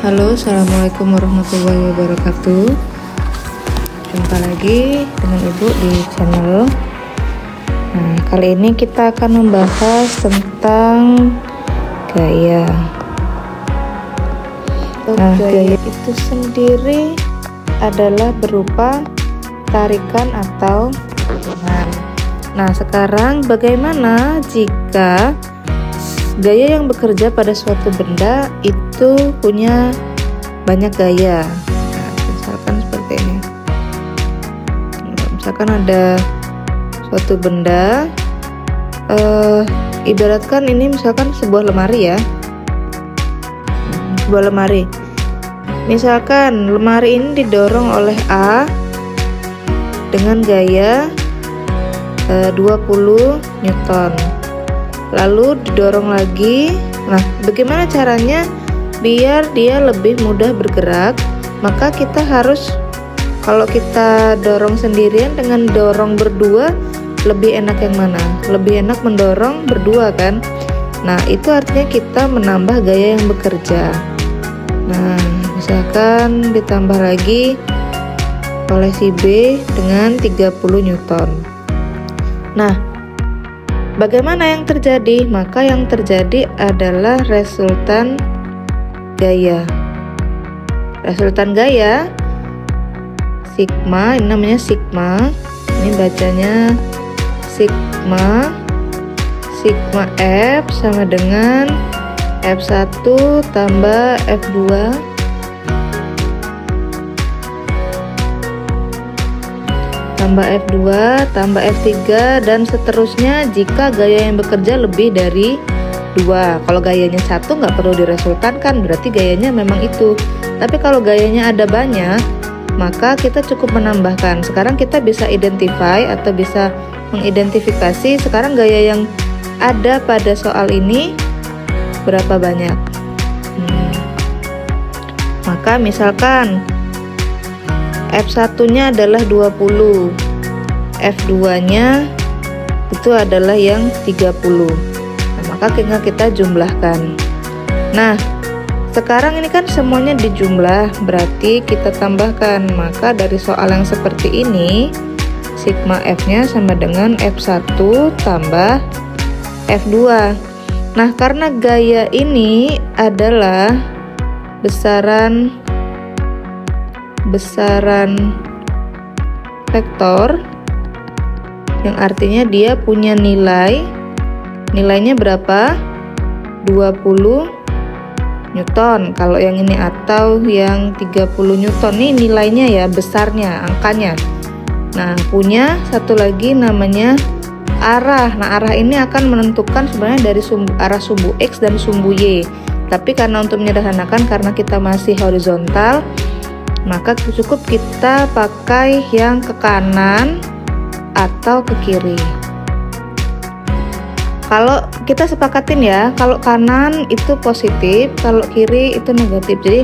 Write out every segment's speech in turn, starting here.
Halo, assalamualaikum warahmatullahi wabarakatuh. Jumpa lagi dengan Ibu di channel. Nah, kali ini kita akan membahas tentang gaya. Gaya itu sendiri adalah berupa tarikan atau dorongan. Nah, sekarang bagaimana jika gaya yang bekerja pada suatu benda itu punya banyak gaya? Nah, misalkan seperti ini. Misalkan ada suatu benda, ibaratkan ini misalkan sebuah lemari ya, sebuah lemari. Misalkan lemari ini didorong oleh A dengan gaya 20 Newton. Lalu didorong lagi. Nah, bagaimana caranya biar dia lebih mudah bergerak? Maka kita harus, kalau kita dorong sendirian dengan dorong berdua, lebih enak yang mana? Lebih enak mendorong berdua kan? Nah, itu artinya kita menambah gaya yang bekerja. Nah, misalkan ditambah lagi oleh si B dengan 30 Newton. Nah, bagaimana yang terjadi? Maka yang terjadi adalah resultan gaya. Resultan gaya sigma, ini namanya sigma. Ini bacanya sigma. Sigma F sama dengan F1 tambah F2 tambah F2 tambah F3 dan seterusnya jika gaya yang bekerja lebih dari 2. Kalau gayanya 1 nggak perlu diresultankan, berarti gayanya memang itu. Tapi kalau gayanya ada banyak, maka kita cukup menambahkan. Sekarang kita bisa identify atau bisa mengidentifikasi sekarang gaya yang ada pada soal ini berapa banyak. Maka misalkan F1-nya adalah 20, F2-nya itu adalah yang 30. Nah, maka tinggal kita jumlahkan. Nah, sekarang ini kan semuanya dijumlah, berarti kita tambahkan. Maka dari soal yang seperti ini, sigma F-nya sama dengan F1 tambah F2. Nah, karena gaya ini adalah besaran vektor, yang artinya dia punya nilainya berapa? 20 Newton kalau yang ini, atau yang 30 Newton. Ini nilainya ya, besarnya, angkanya. Nah, punya satu lagi namanya arah. Nah, arah ini akan menentukan sebenarnya dari arah sumbu X dan sumbu Y. Tapi karena untuk menyederhanakan, karena kita masih horizontal, maka cukup kita pakai yang ke kanan atau ke kiri. Kalau kita sepakatin ya, kalau kanan itu positif, kalau kiri itu negatif. Jadi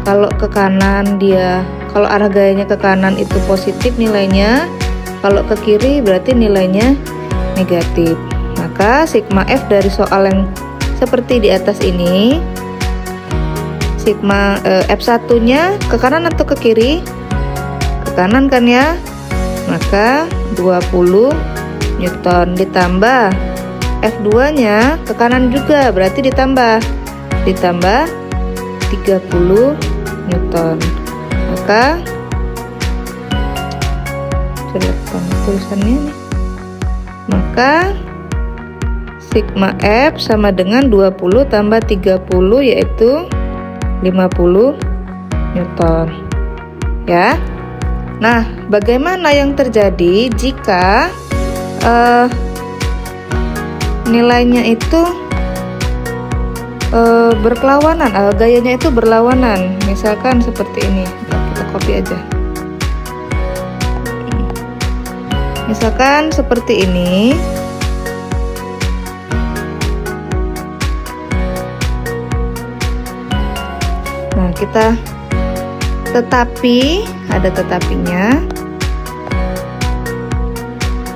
kalau ke kanan kalau arah gayanya ke kanan itu positif nilainya, kalau ke kiri berarti nilainya negatif. Maka sigma F dari soal yang seperti di atas ini, sigma F1-nya ke kanan atau ke kiri? Ke kanan kan ya? Maka 20 Newton ditambah F2-nya ke kanan juga, berarti ditambah 30 Newton. Maka tulisannya nih. Maka sigma F sama dengan 20 tambah 30 yaitu 50 Newton ya. Nah, bagaimana yang terjadi jika nilainya itu berlawanan, gayanya itu berlawanan? Misalkan seperti ini. Kita copy aja. Misalkan seperti ini. Nah, kita tetapi ada tetapinya.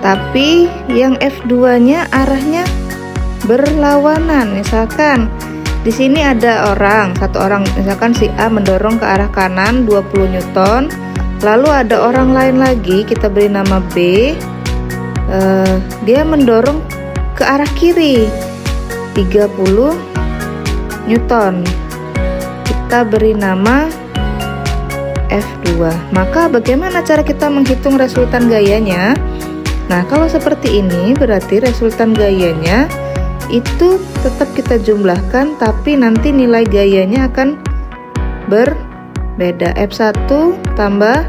Tapi yang F2-nya arahnya berlawanan. Misalkan Di sini ada satu orang, misalkan si A mendorong ke arah kanan 20 Newton. Lalu ada orang lain lagi, kita beri nama B. Dia mendorong ke arah kiri 30 Newton. Kita beri nama F2. Maka bagaimana cara kita menghitung resultan gayanya? Nah, kalau seperti ini berarti resultan gayanya itu tetap kita jumlahkan, tapi nanti nilai gayanya akan berbeda. F1 tambah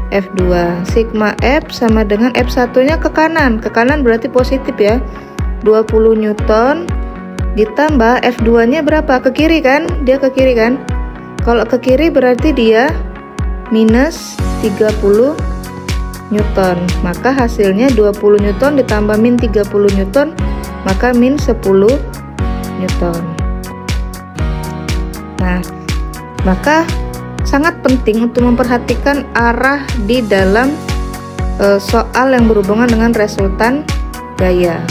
F2. Sigma F sama dengan F1 nya ke kanan berarti positif ya, 20 Newton ditambah F2 nya berapa, ke kiri kan, dia ke kiri kan. Kalau ke kiri berarti dia minus 30 Newton, maka hasilnya 20 Newton ditambah min 30 Newton, maka min 10 Newton. Nah, maka sangat penting untuk memperhatikan arah di dalam soal yang berhubungan dengan resultan gaya.